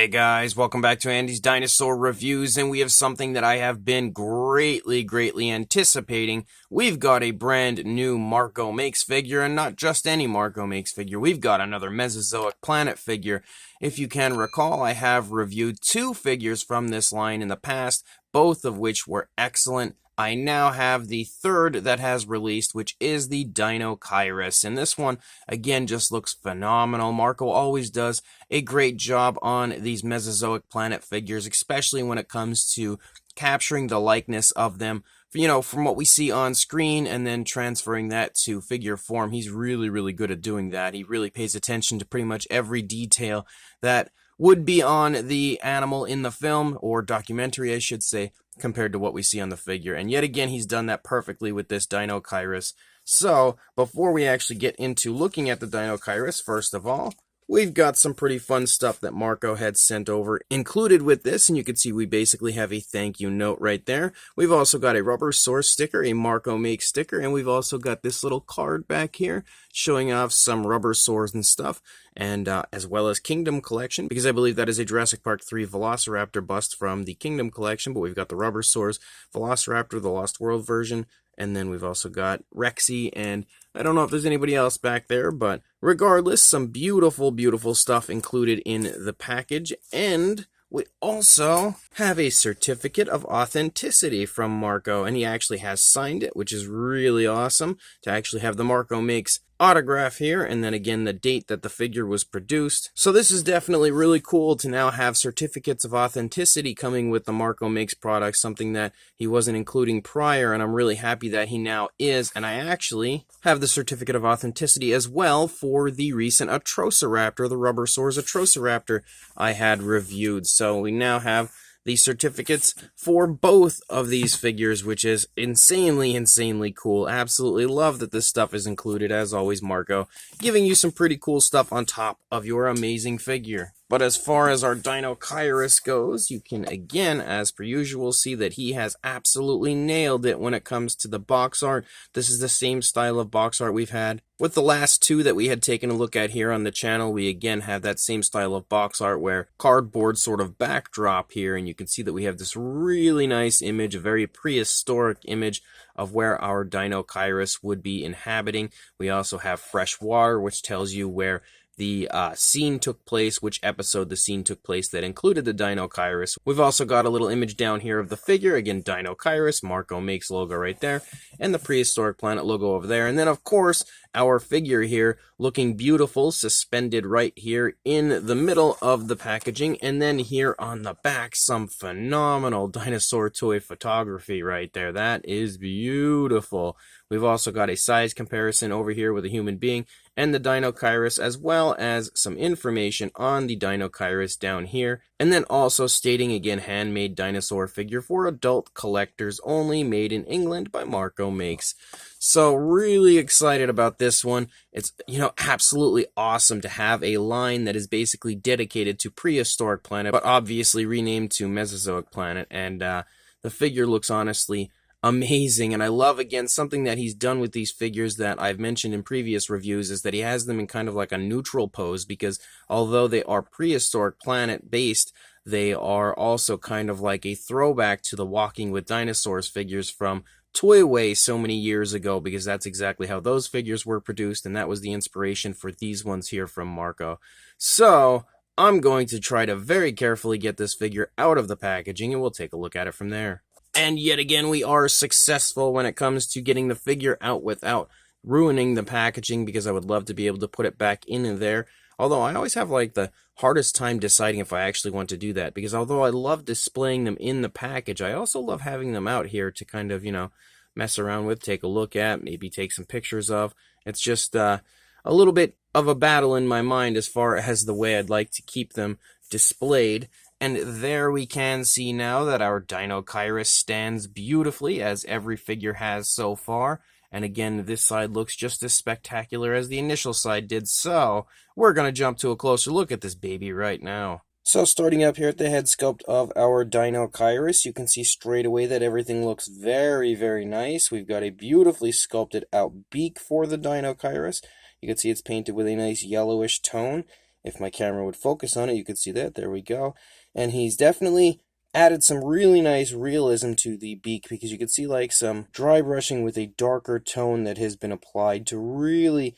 Hey guys, welcome back to Andy's Dinosaur Reviews, and we have something that I have been greatly anticipating. We've got a brand new Marco Makes figure, and not just any Marco Makes figure. We've got another Mesozoic Planet figure. If you can recall, I have reviewed two figures from this line in the past, both of which were excellent. I now have the third that has released, which is the Deinocheirus, and this one, again, just looks phenomenal. Marco always does a great job on these Mesozoic Planet figures, especially when it comes to capturing the likeness of them, from what we see on screen and then transferring that to figure form. He's really good at doing that. He really pays attention to pretty much every detail that would be on the animal in the film, or documentary, I should say, compared to what we see on the figure. And yet again, he's done that perfectly with this Deinocheirus. So, before we actually get into looking at the Deinocheirus, first of all, we've got some pretty fun stuff that Marco had sent over included with this, and you can see we basically have a thank you note right there. We've also got a rubber source sticker, a Marco Makes sticker, and we've also got this little card back here showing off some rubber swords and stuff, and as well as Kingdom Collection, because I believe that is a Jurassic Park 3 Velociraptor bust from the Kingdom Collection, but we've got the rubber swords, Velociraptor, the Lost World version, and then we've also got Rexy, and I don't know if there's anybody else back there, but regardless, some beautiful stuff included in the package. And we also have a certificate of authenticity from Marco, and he actually has signed it, which is really awesome to actually have the Marco Makes autograph here, and then again the date that the figure was produced. So this is definitely really cool to now have certificates of authenticity coming with the Marco Makes product, something that he wasn't including prior, and I'm really happy that he now is. And I actually have the certificate of authenticity as well for the recent Atrociraptor, the rubber swords Atrociraptor I had reviewed. So we now have the certificates for both of these figures, which is insanely cool. Absolutely love that this stuff is included, as always, Marco, giving you some pretty cool stuff on top of your amazing figure. But as far as our Deinocheirus goes, you can again, as per usual, see that he has absolutely nailed it when it comes to the box art. This is the same style of box art we've had with the last two that we had taken a look at here on the channel. We again have that same style of box art where cardboard sort of backdrop here, and you can see that we have this really nice image, a very prehistoric image of where our Deinocheirus would be inhabiting. We also have fresh water, which tells you where the scene took place, which episode the scene took place that included the Deinocheirus. We've also got a little image down here of the figure, again, Deinocheirus, Marco Makes logo right there, and the Prehistoric Planet logo over there. And then, of course, our figure here looking beautiful, suspended right here in the middle of the packaging. And then here on the back, some phenomenal dinosaur toy photography right there. That is beautiful. We've also got a size comparison over here with a human being and the Deinocheirus, as well as some information on the Deinocheirus down here. And then also stating, again, handmade dinosaur figure for adult collectors only, made in England by Marco Makes. So really excited about this one. It's, absolutely awesome to have a line that is basically dedicated to Prehistoric Planet, but obviously renamed to Mesozoic Planet. And the figure looks honestly amazing, and I love, again, something that he's done with these figures that I've mentioned in previous reviews is that he has them in kind of like a neutral pose, because although they are Prehistoric Planet based, they are also kind of like a throwback to the Walking with Dinosaurs figures from Toyway so many years ago, because that's exactly how those figures were produced, and that was the inspiration for these ones here from Marco. So I'm going to try to very carefully get this figure out of the packaging, and we'll take a look at it from there. And yet again, we are successful when it comes to getting the figure out without ruining the packaging, because I would love to be able to put it back in there. Although I always have like the hardest time deciding if I actually want to do that, because although I love displaying them in the package, I also love having them out here to kind of, mess around with, take a look at, maybe take some pictures of. It's just a little bit of a battle in my mind as far as the way I'd like to keep them displayed. And there we can see now that our Deinocheirus stands beautifully, as every figure has so far. And again, this side looks just as spectacular as the initial side did, so we're going to jump to a closer look at this baby right now. So starting up here at the head sculpt of our Deinocheirus, you can see straight away that everything looks very nice. We've got a beautifully sculpted out beak for the Deinocheirus. You can see it's painted with a nice yellowish tone. If my camera would focus on it, you could see that. There we go. And he's definitely added some really nice realism to the beak, because you can see like some dry brushing with a darker tone that has been applied to really,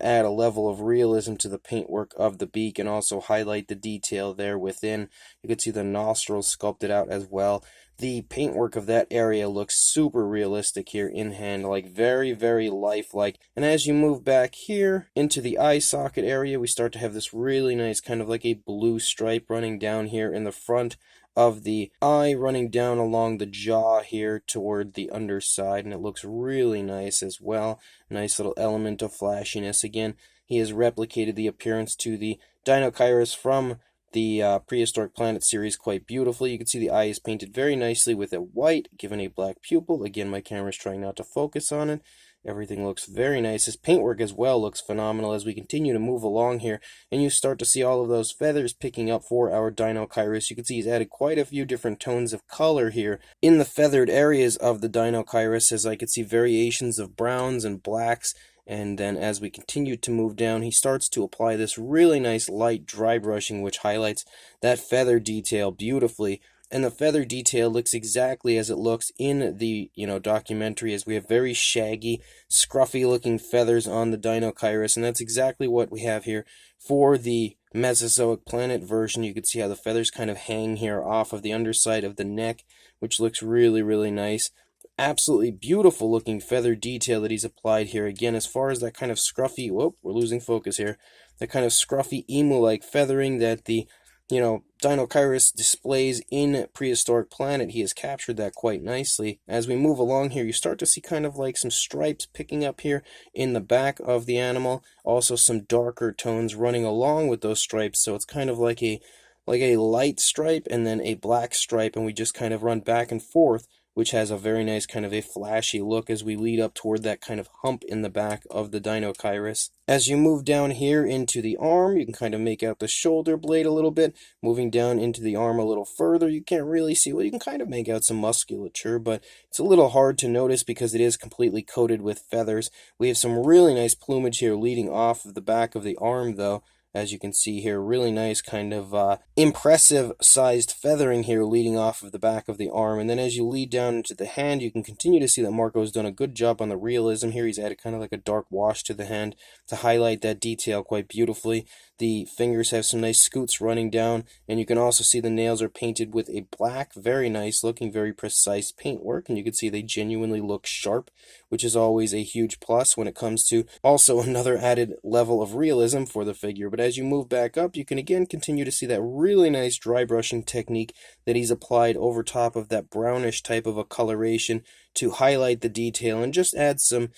add a level of realism to the paintwork of the beak and also highlight the detail there within. You can see the nostrils sculpted out as well. The paintwork of that area looks super realistic here in hand, like very, very lifelike. And as you move back here into the eye socket area, we start to have this really nice kind of like a blue stripe running down here in the front of the eye, running down along the jaw here toward the underside, and it looks really nice as well. Nice little element of flashiness. Again, he has replicated the appearance to the Deinocheirus from the Prehistoric Planet series quite beautifully. You can see the eye is painted very nicely with a white, given a black pupil. Again, my camera's trying not to focus on it. Everything looks very nice. His paintwork as well looks phenomenal as we continue to move along here, and you start to see all of those feathers picking up for our Deinocheirus. You can see he's added quite a few different tones of color here in the feathered areas of the Deinocheirus, as I could see variations of browns and blacks. And then as we continue to move down, he starts to apply this really nice light dry brushing, which highlights that feather detail beautifully. And the feather detail looks exactly as it looks in the, documentary, as we have very shaggy, scruffy looking feathers on the Deinocheirus, and that's exactly what we have here for the Mesozoic Planet version. You can see how the feathers kind of hang here off of the underside of the neck, which looks really, really nice. Absolutely beautiful looking feather detail that he's applied here. Again, as far as that kind of scruffy, whoop, we're losing focus here, that kind of scruffy emu-like feathering that the Deinocheirus displays in Prehistoric Planet, he has captured that quite nicely. As we move along here, you start to see kind of like some stripes picking up here in the back of the animal. Also some darker tones running along with those stripes, so it's kind of like a light stripe and then a black stripe, and we just kind of run back and forth, which has a very nice kind of a flashy look as we lead up toward that kind of hump in the back of the Deinocheirus. As you move down here into the arm, you can kind of make out the shoulder blade a little bit. Moving down into the arm a little further, you can't really see, well, you can kind of make out some musculature, but it's a little hard to notice because it is completely coated with feathers. We have some really nice plumage here leading off of the back of the arm, though. As you can see here, really nice kind of impressive sized feathering here leading off of the back of the arm. And then as you lead down into the hand, you can continue to see that Marco has done a good job on the realism here. He's added kind of like a dark wash to the hand to highlight that detail quite beautifully. The fingers have some nice scoots running down, and you can also see the nails are painted with a black, very nice looking, very precise paintwork, and you can see they genuinely look sharp, which is always a huge plus when it comes to also another added level of realism for the figure. But as you move back up, you can again continue to see that really nice dry brushing technique that he's applied over top of that brownish type of a coloration to highlight the detail and just add some,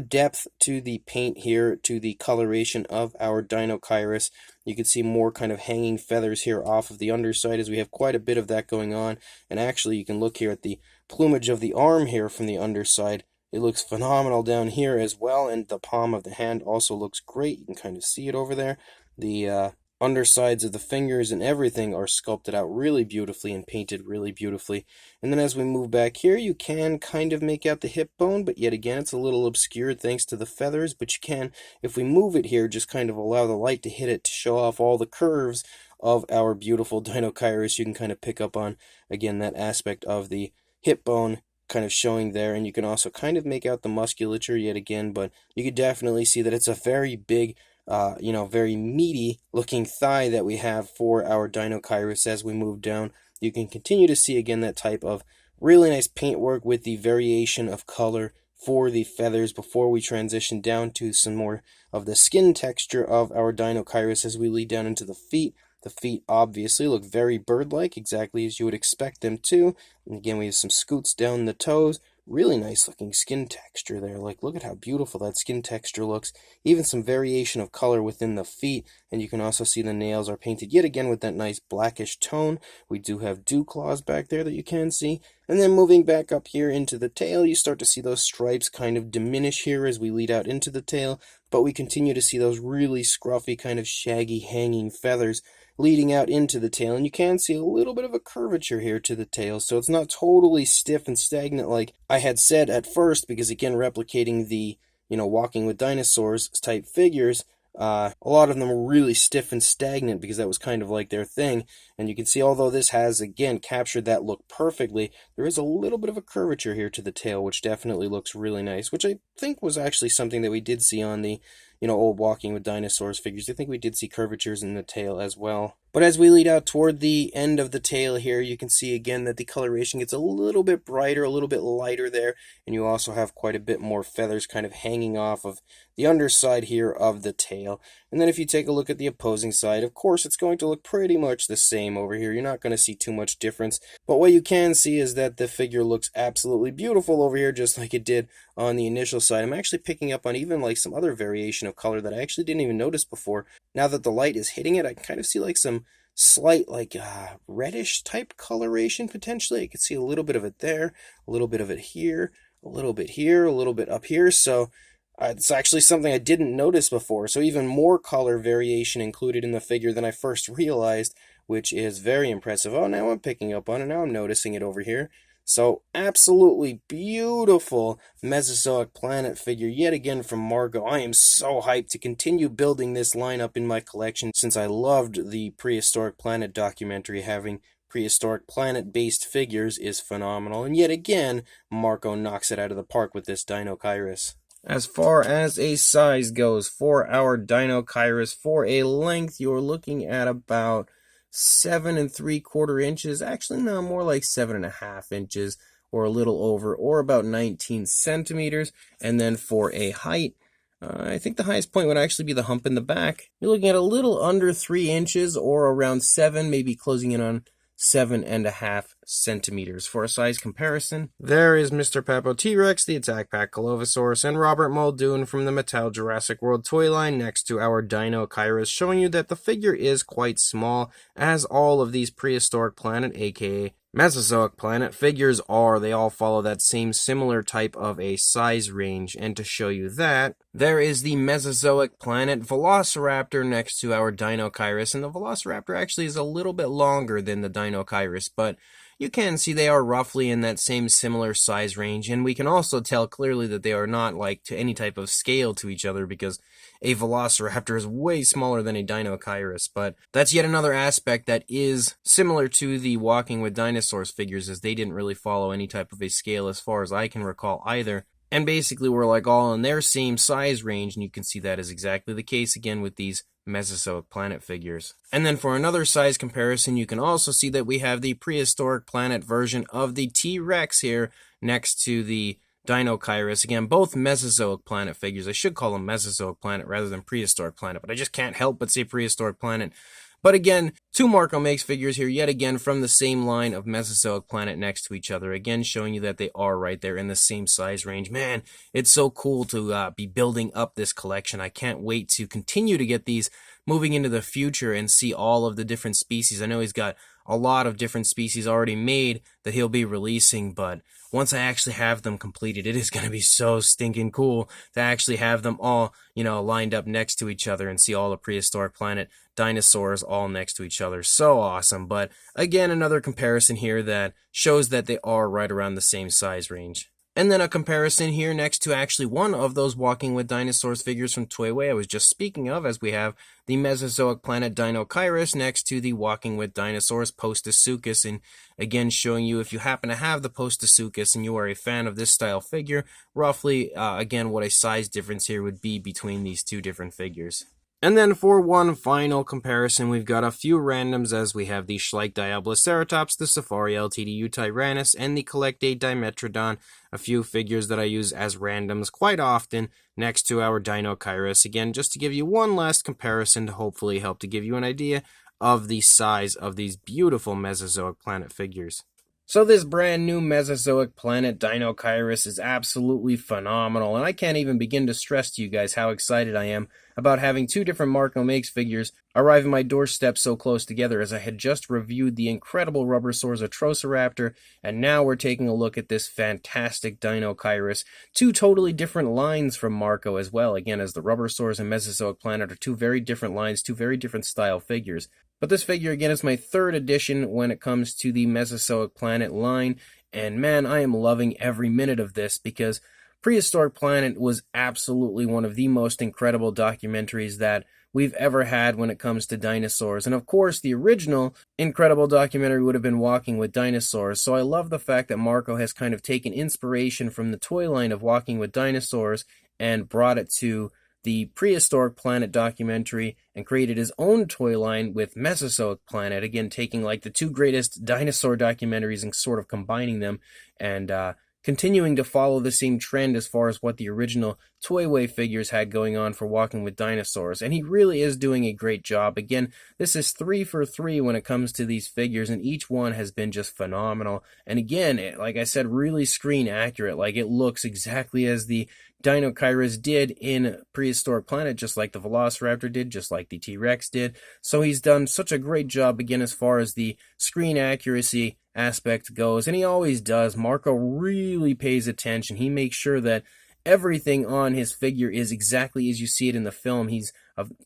depth to the paint here, to the coloration of our Deinocheirus. You can see more kind of hanging feathers here off of the underside, as we have quite a bit of that going on. And actually, you can look here at the plumage of the arm here from the underside. It looks phenomenal down here as well, and the palm of the hand also looks great. You can kind of see it over there. The undersides of the fingers and everything are sculpted out really beautifully and painted really beautifully. And then as we move back here, you can kind of make out the hip bone, but yet again it's a little obscured thanks to the feathers. But you can, if we move it here, just kind of allow the light to hit it to show off all the curves of our beautiful Deinocheirus. You can kind of pick up on, again, that aspect of the hip bone kind of showing there, and you can also kind of make out the musculature yet again, but you could definitely see that it's a very big very meaty looking thigh that we have for our Deinocheirus. As we move down, you can continue to see again that type of really nice paintwork with the variation of color for the feathers before we transition down to some more of the skin texture of our Deinocheirus as we lead down into the feet. The feet obviously look very bird-like, exactly as you would expect them to. And again, we have some scoots down the toes. Really nice looking skin texture there. Like, look at how beautiful that skin texture looks. Even some variation of color within the feet. And you can also see the nails are painted yet again with that nice blackish tone. We do have dew claws back there that you can see. And then moving back up here into the tail, you start to see those stripes kind of diminish here as we lead out into the tail. But we continue to see those really scruffy kind of shaggy hanging feathers leading out into the tail, and you can see a little bit of a curvature here to the tail, so it's not totally stiff and stagnant like I had said at first, because again, replicating the, walking with dinosaurs type figures, A lot of them were really stiff and stagnant because that was kind of like their thing. And you can see, although this has, again, captured that look perfectly, there is a little bit of a curvature here to the tail, which definitely looks really nice, which I think was actually something that we did see on the, old Walking with Dinosaurs figures. I think we did see curvatures in the tail as well. But as we lead out toward the end of the tail here, you can see again that the coloration gets a little bit brighter, a little bit lighter there, and you also have quite a bit more feathers kind of hanging off of the underside here of the tail. And then if you take a look at the opposing side, of course it's going to look pretty much the same over here. You're not going to see too much difference, but what you can see is that the figure looks absolutely beautiful over here, just like it did on the initial side. I'm actually picking up on even like some other variation of color that I actually didn't even notice before. Now that the light is hitting it, I can kind of see like some slight like reddish type coloration potentially. I can see a little bit of it there, a little bit of it here, a little bit here, a little bit up here. So it's actually something I didn't notice before. So even more color variation included in the figure than I first realized, which is very impressive. Oh, now I'm picking up on it. Now I'm noticing it over here. So absolutely beautiful Mesozoic Planet figure yet again from Marco. I am so hyped to continue building this lineup in my collection since I loved the Prehistoric Planet documentary. Having Prehistoric Planet based figures is phenomenal, and yet again Marco knocks it out of the park with this Deinocheirus. As far as a size goes for our Deinocheirus, for a length you're looking at about 7 3/4 inches, actually no, more like 7.5 inches or a little over, or about 19 centimeters. And then for a height, I think the highest point would actually be the hump in the back. You're looking at a little under 3 inches or around 7, maybe closing in on 7.5 centimeters. For a size comparison, there is Mr. Papo T-Rex, the Attack Pack Colovosaurus, and Robert Muldoon from the Mattel Jurassic World toy line next to our Deinocheirus, showing you that the figure is quite small, as all of these Prehistoric Planet, aka Mesozoic Planet figures are. They all follow that same similar type of a size range. And to show you that, there is the Mesozoic Planet Velociraptor next to our Deinocheirus, and the Velociraptor actually is a little bit longer than the Deinocheirus, but you can see they are roughly in that same similar size range, and we can also tell clearly that they are not like to any type of scale to each other, because a Velociraptor is way smaller than a Deinocheirus. But that's yet another aspect that is similar to the Walking with Dinosaurs figures, as they didn't really follow any type of a scale as far as I can recall either. And basically we're like all in their same size range, and you can see that is exactly the case again with these Mesozoic Planet figures. And then for another size comparison, you can also see that we have the Prehistoric Planet version of the T-Rex here next to the Deinocheirus. Again, both Mesozoic Planet figures. I should call them Mesozoic Planet rather than Prehistoric Planet, but I just can't help but say Prehistoric Planet. But again, two Marco Makes figures here, yet again from the same line of Mesozoic Planet next to each other. Again, showing you that they are right there in the same size range. Man, it's so cool to be building up this collection. I can't wait to continue to get these moving into the future and see all of the different species. I know he's got a lot of different species already made that he'll be releasing, but once I actually have them completed, it is going to be so stinking cool to actually have them all, lined up next to each other and see all the Prehistoric Planet dinosaurs all next to each other. So awesome. But again, another comparison here that shows that they are right around the same size range. And then a comparison here next to actually one of those Walking with Dinosaurs figures from Toyway I was just speaking of, as we have the Mesozoic Planet Deinocheirus next to the Walking with Dinosaurs Postosuchus. And again, showing you, if you happen to have the Postosuchus and you are a fan of this style figure, roughly, again, what a size difference here would be between these two different figures. And then for one final comparison, we've got a few randoms, as we have the Schleich Diabloceratops, the Safari LTD Tyrannus, and the Collectate Dimetrodon, a few figures that I use as randoms quite often next to our Deinocheirus. Again, just to give you one last comparison to hopefully help to give you an idea of the size of these beautiful Mesozoic Planet figures. So this brand new Mesozoic Planet Deinocheirus is absolutely phenomenal, and I can't even begin to stress to you guys how excited I am about having two different Marco Makes figures arrive at my doorstep so close together, as I had just reviewed the incredible Rubbersaur's Atrociraptor, and now we're taking a look at this fantastic Deinocheirus. Two totally different lines from Marco as well, again, as the Rubbersaurs and Mesozoic Planet are two very different lines, two very different style figures. But this figure, again, is my third edition when it comes to the Mesozoic Planet line, and man, I am loving every minute of this, because Prehistoric Planet was absolutely one of the most incredible documentaries that we've ever had when it comes to dinosaurs. And of course, the original incredible documentary would have been Walking with Dinosaurs. So I love the fact that Marco has kind of taken inspiration from the toy line of Walking with Dinosaurs and brought it to the Prehistoric Planet documentary and created his own toy line with Mesozoic Planet, again taking like the two greatest dinosaur documentaries and sort of combining them and continuing to follow the same trend as far as what the original Toyway figures had going on for Walking with Dinosaurs. And he really is doing a great job. Again, this is 3 for 3 when it comes to these figures, and each one has been just phenomenal. And again, like I said, really screen accurate. Like, it looks exactly as the Deinocheirus did in Prehistoric Planet, just like the Velociraptor did, just like the T-Rex did. So he's done such a great job, again, as far as the screen accuracy aspect goes, and he always does. Marco really pays attention. He makes sure that everything on his figure is exactly as you see it in the film. He's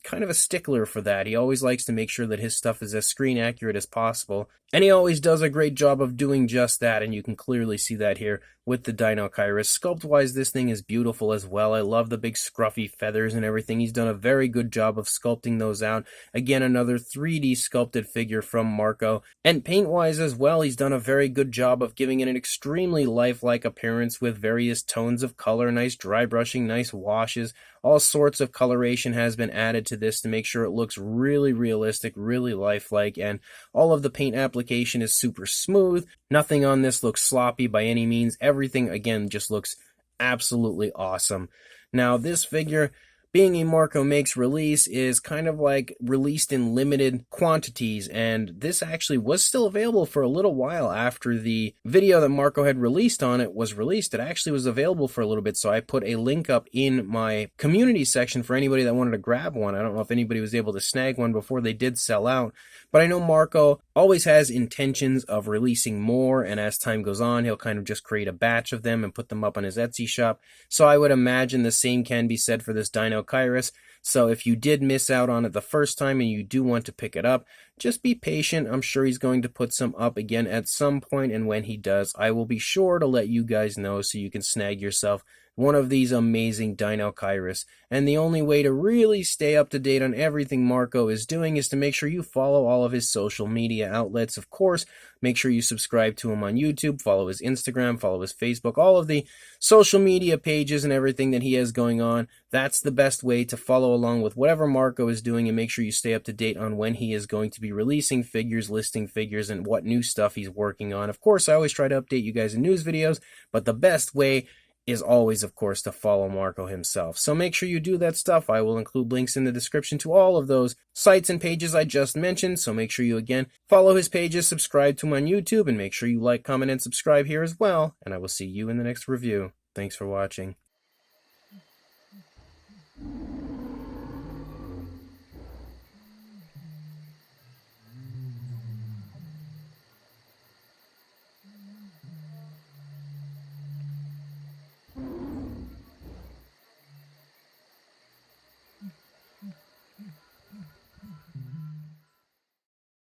kind of a stickler for that. He always likes to make sure that his stuff is as screen accurate as possible, and he always does a great job of doing just that, and you can clearly see that here with the Deinocheirus. Sculpt-wise, this thing is beautiful as well. I love the big scruffy feathers and everything. He's done a very good job of sculpting those out. Again, another 3D sculpted figure from Marco. And paint-wise as well, he's done a very good job of giving it an extremely lifelike appearance with various tones of color, nice dry brushing, nice washes. All sorts of coloration has been added to this to make sure it looks really realistic, really lifelike, and all of the paint application is super smooth. Nothing on this looks sloppy by any means. Everything, again, just looks absolutely awesome. Now, this figure, being a Marco Makes release, is kind of like released in limited quantities, and this actually was still available for a little while after the video that Marco had released on it was released. It actually was available for a little bit, so I put a link up in my community section for anybody that wanted to grab one. I don't know if anybody was able to snag one before they did sell out, but I know Marco always has intentions of releasing more, and as time goes on, he'll kind of just create a batch of them and put them up on his Etsy shop. So I would imagine the same can be said for this Deinocheirus. So if you did miss out on it the first time and you do want to pick it up, just be patient. I'm sure he's going to put some up again at some point, and when he does, I will be sure to let you guys know so you can snag yourself one of these amazing Deinocheirus. And the only way to really stay up to date on everything Marco is doing is to make sure you follow all of his social media outlets. Of course, make sure you subscribe to him on YouTube, follow his Instagram, follow his Facebook, all of the social media pages and everything that he has going on. That's the best way to follow along with whatever Marco is doing, and make sure you stay up to date on when he is going to be releasing figures, listing figures, and what new stuff he's working on. Of course, I always try to update you guys in news videos, but the best way is always, of course, to follow Marco himself. So make sure you do that stuff. I will include links in the description to all of those sites and pages I just mentioned. So make sure you, again, follow his pages, subscribe to him on YouTube, and make sure you like, comment, and subscribe here as well. And I will see you in the next review. Thanks for watching.